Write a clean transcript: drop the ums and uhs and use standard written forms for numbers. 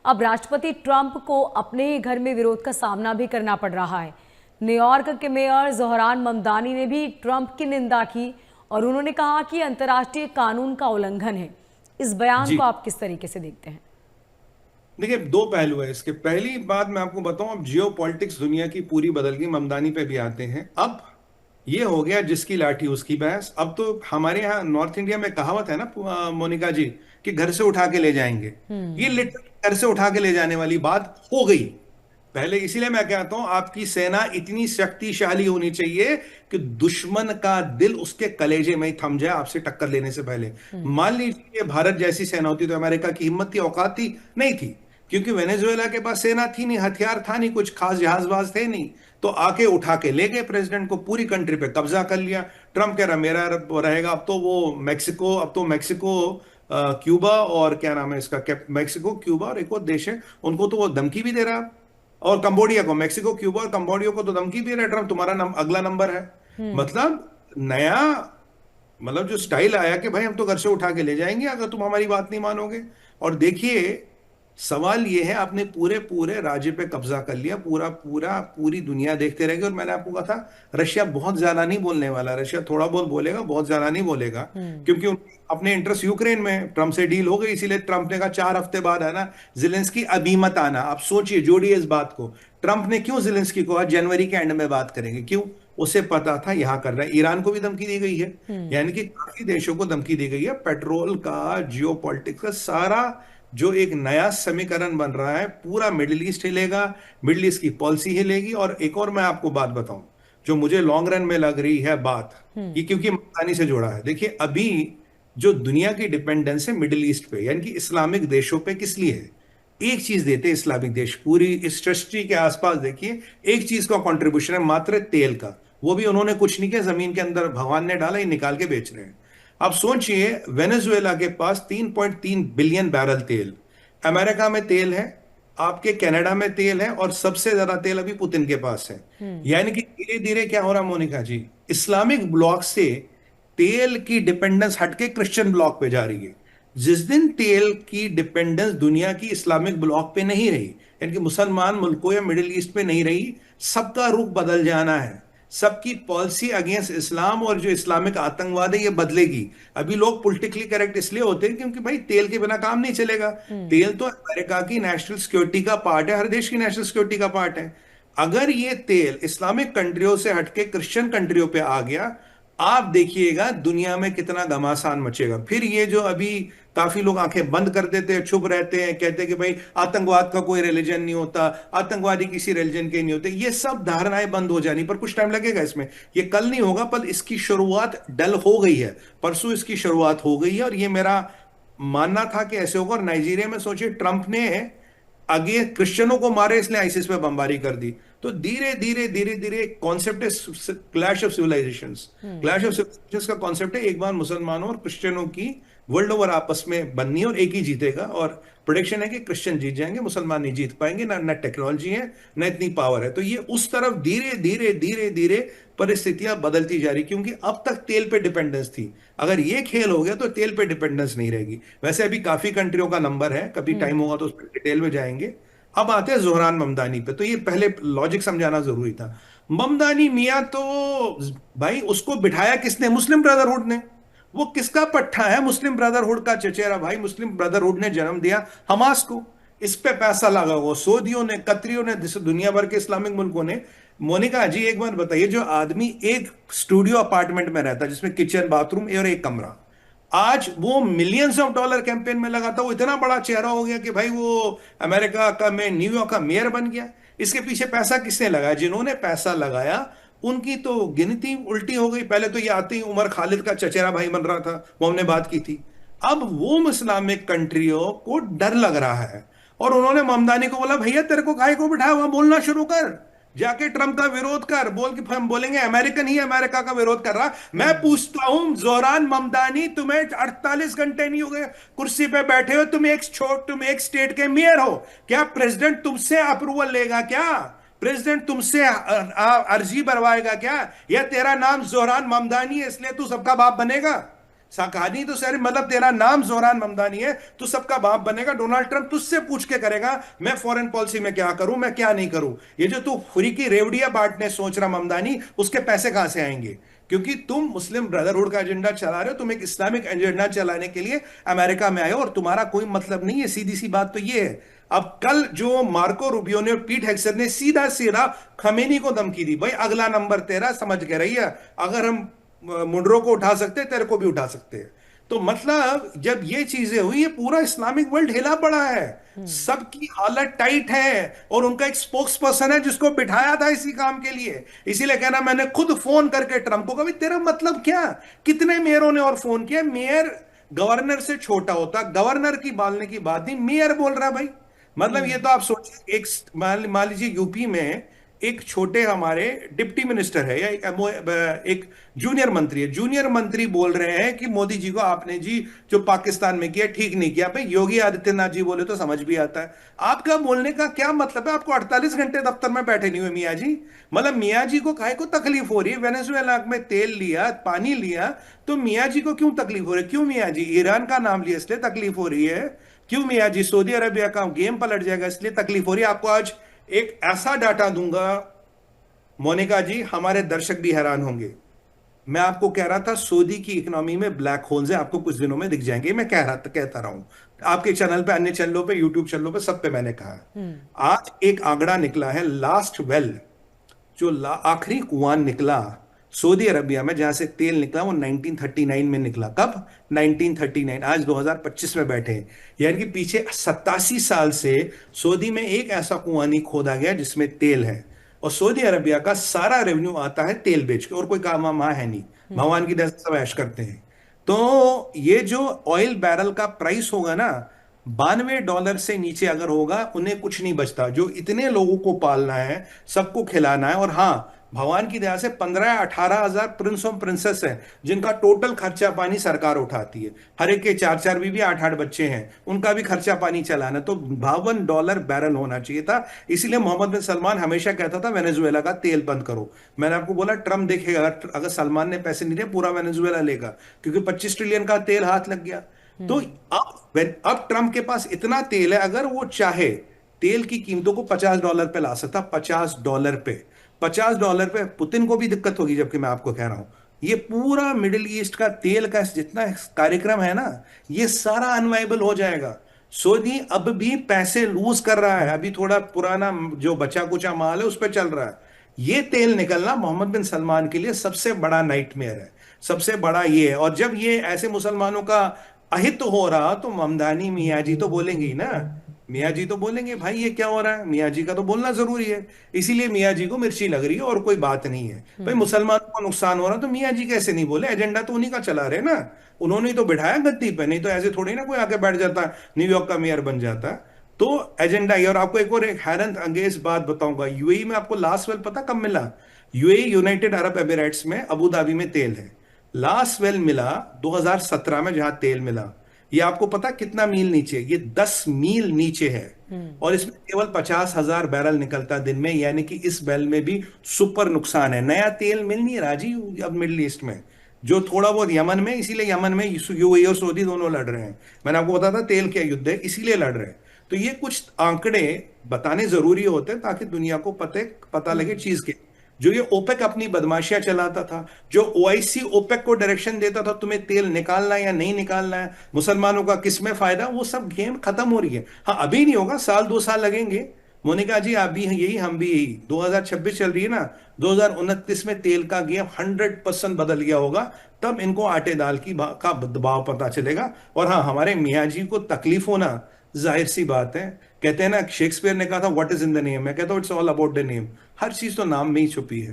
अब राष्ट्रपति ट्रंप को अपने ही घर में विरोध का सामना भी करना पड़ रहा है। न्यूयॉर्क के मेयर जोहरान ममदानी ने भी ट्रंप की निंदा की और उन्होंने कहा कि अंतर्राष्ट्रीय कानून का उल्लंघन है। इस बयान जी को आप किस तरीके से देखते हैं? देखिए, दो पहलू है इसके। पहली बात मैं आपको बताऊं, अब जियो पॉलिटिक्स दुनिया की पूरी बदल गई। ममदानी पे भी आते हैं। अब ये हो गया जिसकी लाठी उसकी भैंस। अब तो हमारे यहाँ नॉर्थ इंडिया में कहावत है ना, मोनिका जी, कि घर से उठा के ले जाएंगे। ये लिटरली घर से उठा के ले जाने वाली बात हो गई। पहले इसीलिए मैं कहता हूं, आपकी सेना इतनी शक्तिशाली होनी चाहिए कि दुश्मन का दिल उसके कलेजे में ही थम जाए आपसे टक्कर लेने से पहले। मान लीजिए भारत जैसी सेना होती तो अमेरिका की हिम्मत थी, औकात थी? नहीं थी। क्योंकि वेनेजुएला के पास सेना थी नहीं, हथियार था नहीं, कुछ खास जहाजबाज थे नहीं। तो आके उठा के ले गए प्रेसिडेंट को, पूरी कंट्री पे कब्जा कर लिया। ट्रम्प कह रहा मेरा रहेगा। अब तो वो मैक्सिको, क्यूबा और क्या नाम है इसका, मैक्सिको, क्यूबा और एक और देश है, उनको तो वो धमकी भी दे रहा है। और कंबोडिया को, मैक्सिको, क्यूबा और कंबोडिया को तो धमकी दे रहा है ट्रम्प, तुम्हारा अगला नंबर है। मतलब नया, मतलब जो स्टाइल आया कि भाई हम तो घर से उठा के ले जाएंगे अगर तुम हमारी बात नहीं मानोगे। और देखिए, सवाल ये है, आपने पूरे पूरे राज्य पे कब्जा कर लिया, पूरा पूरा पूरी दुनिया देखते रहेगी। और मैंने आपको कहा था, रशिया बहुत ज्यादा नहीं बोलने वाला। रशिया थोड़ा बहुत बोलेगा, बहुत ज्यादा नहीं बोलेगा। क्योंकि अपने इंटरेस्ट यूक्रेन में, ट्रम्प से डील हो गई। इसीलिए ट्रम्प ने कहा 4 हफ्ते बाद आना, जिलेंस्की अभी मत आना। आप सोचिए, जोड़िए इस बात को। ट्रम्प ने क्यों जिलेंस्की को कहा जनवरी के एंड में बात करेंगे? क्यों? उसे पता था यहां कर रहा है। ईरान को भी धमकी दी गई है, यानी कि काफी देशों को धमकी दी गई है। पेट्रोल का, जियो पॉलिटिक्स का सारा जो एक नया समीकरण बन रहा है, पूरा मिडिल ईस्ट हिलेगा, मिडिल ईस्ट की पॉलिसी हिलेगी। और एक और मैं आपको बात बताऊं, जो मुझे लॉन्ग रन में लग रही है बात, ये क्योंकि मकानी से जुड़ा है। देखिए, अभी जो दुनिया की डिपेंडेंस है मिडिल ईस्ट पे, यानी कि इस्लामिक देशों पे, किस लिए है? एक चीज देते हैं इस्लामिक देश, पूरी इस सृष्टि के आसपास देखिए, एक चीज का कंट्रीब्यूशन है, मात्र तेल का। वो भी उन्होंने कुछ नहीं किया, जमीन के अंदर भगवान ने डाला, ये निकाल के बेच रहे हैं। अब सोचिए, वेनेजुएला के पास 3.3 बिलियन बैरल तेल, अमेरिका में तेल है, आपके कनाडा में तेल है, और सबसे ज्यादा तेल अभी पुतिन के पास है। यानी कि धीरे धीरे क्या हो रहा है मोनिका जी, इस्लामिक ब्लॉक से तेल की डिपेंडेंस हटके क्रिश्चियन ब्लॉक पे जा रही है। जिस दिन तेल की डिपेंडेंस दुनिया की इस्लामिक ब्लॉक पे नहीं रही, यानी कि मुसलमान मुल्कों या मिडिल ईस्ट पे नहीं रही, सबका रुख बदल जाना है। सबकी पॉलिसी अगेंस्ट इस्लाम और जो इस्लामिक आतंकवाद है ये बदलेगी। अभी लोग पॉलिटिकली करेक्ट इसलिए होते हैं क्योंकि भाई तेल के बिना काम नहीं चलेगा। तेल तो अमेरिका की नेशनल सिक्योरिटी का पार्ट है, हर देश की नेशनल सिक्योरिटी का पार्ट है। अगर ये तेल इस्लामिक कंट्रियों से हटके क्रिश्चियन कंट्रियों पे आ गया, आप देखिएगा दुनिया में कितना घमासान मचेगा। फिर ये जो अभी काफी लोग आंखें बंद कर देते हैं, चुप रहते हैं, कहते हैं कि भाई आतंकवाद का कोई रिलीजन नहीं होता, आतंकवादी किसी रिलीजन के नहीं होते, ये सब धारणाएं बंद हो जानी। पर कुछ टाइम लगेगा इसमें, ये कल नहीं होगा, पर इसकी शुरुआत डल हो गई है। परसों इसकी शुरुआत हो गई है, और ये मेरा मानना था कि ऐसे होगा। और नाइजीरिया में सोचिए, ट्रंप ने आगे क्रिश्चियनों को मारे इसलिए आईसिस पे बमबारी कर दी। तो धीरे धीरे धीरे धीरे कॉन्सेप्ट है clash of civilisations. Clash of civilisations का कॉन्सेप्ट है, एक बार मुसलमानों और क्रिश्चियनों की वर्ल्ड ओवर आपस में बननी है, और एक ही जीतेगा। और प्रोडिक्शन है कि क्रिश्चियन जीत जाएंगे, मुसलमान नहीं जीत पाएंगे। ना टेक्नोलॉजी है, ना इतनी पावर है। तो ये उस तरफ धीरे धीरे धीरे धीरे परिस्थितियां बदलती जा रही, क्योंकि अब तक तेल पे डिपेंडेंस थी। अगर ये खेल हो गया तो तेल पे डिपेंडेंस नहीं रहेगी। वैसे अभी काफी कंट्रियों का नंबर है, कभी टाइम होगा तो उस पर डिटेल में जाएंगे। अब आते हैं जोहरान ममदानी पे। तो ये पहले लॉजिक समझाना जरूरी था। ममदानी मियां तो, भाई उसको बिठाया किसने? मुस्लिम ब्रदरहुड ने। वो किसका पट्टा है? मुस्लिम ब्रदरहुड का चचेरा भाई। मुस्लिम ब्रदरहुड ने जन्म दिया हमास को। इस पे पैसा लगा हुआ सऊदियों ने, कतरियों ने, दुनिया भर के इस्लामिक मुल्कों ने। मोनिका जी, एक बार बताइए, जो आदमी एक स्टूडियो अपार्टमेंट में रहता है जिसमें किचन, बाथरूम और एक कमरा, आज वो मिलियंस ऑफ डॉलर कैंपेन में लगा था, वो इतना बड़ा चेहरा हो गया कि भाई वो अमेरिका का में न्यूयॉर्क का मेयर बन गया। इसके पीछे पैसा किसने लगाया? जिन्होंने पैसा लगाया उनकी तो गिनती उल्टी हो गई। पहले तो ये आते ही उमर खालिद का चचेरा भाई बन रहा था, वो हमने बात की थी। अब वो इस्लामिक कंट्रियों को डर लग रहा है, और उन्होंने ममदानी को बोला भैया तेरे को काहे को बिठाया, वहां बोलना शुरू कर, जाके ट्रंप का विरोध कर। बोल के हम बोलेंगे अमेरिकन ही अमेरिका का विरोध कर रहा। मैं पूछता हूं जोहरान ममदानी, तुम्हें 48 घंटे नहीं हो गए कुर्सी पे बैठे हो, तुम एक स्टेट के मेयर हो, क्या प्रेसिडेंट तुमसे अप्रूवल लेगा? क्या प्रेसिडेंट तुमसे अर्जी भरवाएगा क्या? या तेरा नाम जोहरान ममदानी है इसलिए तू सबका बाप बनेगा? कहानी तो सारी, मतलब तेरा नाम जोहरान ममदानी है, तू सबका बाप बनेगा, डोनाल्ड ट्रंप तुझसे पूछ के करेगा मैं फॉरेन पॉलिसी में क्या करूं, मैं क्या नहीं करूं। ये जो तू फ्री की रेवड़ियां बांटने सोच रहा ममदानी, उसके पैसे कहां से आएंगे? क्योंकि तुम मुस्लिम ब्रदरहुड का एजेंडा चला रहे हो, तुम एक इस्लामिक एजेंडा चलाने के लिए अमेरिका में आए हो, और तुम्हारा कोई मतलब नहीं है। सीधी सी बात तो ये है। अब कल जो मार्को रूबियो ने और पीट हेग्सेट ने सीधा सीधा खमेनी को धमकी दी, भाई अगला नंबर तेरा, समझ के रही है, अगर हम मुनरो को उठा सकते हैं तेरे को भी उठा सकते हैं। तो मतलब जब ये चीजें हुई, ये पूरा इस्लामिक वर्ल्ड हिला पड़ा है, सबकी हालत टाइट है, और उनका एक स्पोक्स पर्सन है जिसको बिठाया था इसी काम के लिए। इसीलिए कहना, मैंने खुद फोन करके ट्रंप को कहा, तेरा मतलब क्या? कितने मेयरों ने और फोन किया, मेयर गवर्नर से छोटा होता, गवर्नर की बोलने की बात नहीं, मेयर बोल रहा है भाई। मतलब ये तो आप सोचिए, एक मान लीजिए यूपी में एक छोटे हमारे डिप्टी मिनिस्टर है या एक जूनियर मंत्री है, जूनियर मंत्री बोल रहे हैं कि मोदी जी को आपने जी जो पाकिस्तान में किया ठीक नहीं किया। भाई योगी आदित्यनाथ जी बोले तो समझ भी आता है। आपका बोलने का क्या मतलब है? आपको 48 घंटे दफ्तर में बैठे नहीं हुए मियाँ जी? मतलब मियाँ जी को काहे को तकलीफ हो रही है? वेनेजुएला में तेल लिया, पानी लिया, तो मियाँ जी को क्यों तकलीफ हो रही है? क्यों मियाँ जी? ईरान का नाम लिया इसलिए तकलीफ हो रही है? क्यों मियाँ जी? सऊदी अरबिया का गेम पलट जाएगा इसलिए तकलीफ हो रही है? आपको आज एक ऐसा डाटा दूंगा मोनिका जी, हमारे दर्शक भी हैरान होंगे। मैं आपको कह रहा था सऊदी की इकोनॉमी में ब्लैक होल्स है, आपको कुछ दिनों में दिख जाएंगे। मैं कहता रहा हूं आपके चैनल पे, अन्य चैनलों पे, यूट्यूब चैनलों पे, सब पे मैंने कहा। आज एक आंकड़ा निकला है, लास्ट वेल जो आखिरी कुआं निकला सऊदी अरबिया में जहां से तेल निकला, वो 1939 में निकला। कब? 1939। आज 2025 में बैठे हैं, यानी कि पीछे 87 साल से सऊदी में एक ऐसा कुआं नहीं खोदा गया जिसमें तेल है। और सऊदी अरबिया का सारा रेवेन्यू आता है तेल बेच के, और कोई काम वहां है नहीं, भगवान की दया से सब ऐश करते हैं। तो ये जो ऑयल बैरल का प्राइस होगा ना, $92 से नीचे अगर होगा, उन्हें कुछ नहीं बचता। जो इतने लोगों को पालना है, सबको खिलाना है, और हाँ भगवान की दया से 15-18 हजार प्रिंस और प्रिंसेस हैं जिनका टोटल खर्चा पानी सरकार उठाती है। हर एक के 4-4 बीवी, 8-8 बच्चे हैं, उनका भी खर्चा पानी चलाना। तो $52 बैरल होना चाहिए था। इसीलिए मोहम्मद बिन सलमान हमेशा कहता था वेनेजुएला का तेल बंद करो। मैंने आपको बोला ट्रंप देखेगा, अगर सलमान ने पैसे नहीं दिए पूरा वेनेजुएला लेगा, क्योंकि 25 ट्रिलियन का तेल हाथ लग गया। तो अब ट्रंप के पास इतना तेल है, अगर वो चाहे तेल की कीमतों को $50 पे ला सकता, $50 पे। $50 पे पुतिन को भी दिक्कत होगी, जबकि मैं आपको कह रहा हूं ये पूरा मिडिल ईस्ट का तेल का जितना कार्यक्रम है ना, ये सारा अनवाइबल हो जाएगा। सऊदी अब भी पैसे लूज कर रहा है, अभी थोड़ा पुराना जो बचा कुचा माल है उस पर चल रहा है। ये तेल निकलना मोहम्मद बिन सलमान के लिए सबसे बड़ा नाइटमेयर है, सबसे बड़ा ये है। और जब ये ऐसे मुसलमानों का अहित हो रहा, तो ममदानी मियाँ जी तो बोलेंगे ही ना, मियाँ जी तो बोलेंगे भाई ये क्या हो रहा है, मियाँ जी का तो बोलना जरूरी है। इसीलिए मियाँ जी को मिर्ची लग रही है, और कोई बात नहीं है। भाई मुसलमानों को नुकसान हो रहा, तो मियाँ जी कैसे नहीं बोले? एजेंडा तो उन्हीं का चला रहे ना, उन्होंने ही तो बिठाया गद्दी पे, नहीं तो ऐसे थोड़ी ना कोई आके बैठ जाता, न्यूयॉर्क का मेयर बन जाता। तो एजेंडा ही। और आपको एक और एक हैरत अंगेज बात बताऊंगा, यूएई में आपको लास्ट वेल पता कब मिला? यूएई यूनाइटेड अरब एमिरेट्स में अबू धाबी में तेल है, लास्ट वेल मिला 2017 में, जहां तेल मिला ये आपको पता कितना मील नीचे? ये 10 मील नीचे है, और इसमें केवल 50,000 बैरल निकलता दिन में, यानी कि इस बैल में भी सुपर नुकसान है। नया तेल मिल नहीं रहा जी अब मिडिल ईस्ट में, जो थोड़ा बहुत यमन में, इसीलिए यमन में यूएई और सऊदी दोनों लड़ रहे हैं। मैंने आपको बताया था तेल क्या युद्ध है, इसीलिए लड़ रहे हैं। तो ये कुछ आंकड़े बताने जरूरी होते हैं ताकि दुनिया को पता लगे चीज के। जो ये ओपेक अपनी बदमाशियां चलाता था, जो ओआईसी ओपेक को डायरेक्शन देता था तुम्हें तेल निकालना है या नहीं निकालना है, मुसलमानों का किसमें फायदा, वो सब गेम खत्म हो रही है। हाँ अभी नहीं होगा, 1-2 साल लगेंगे। मोनिका जी आप भी यही, हम भी यही। 2026 चल रही है ना, 2029 में तेल का गेम 100% बदल गया होगा, तब इनको आटे दाल का दबाव पता चलेगा। और हाँ हमारे मियाँ जी को तकलीफ होना जाहिर सी बात है। कहते हैं ना, शेक्सपियर ने कहा था what is in the name, मैं कहता हूँ it's all about the name. हर चीज तो नाम में ही छुपी है।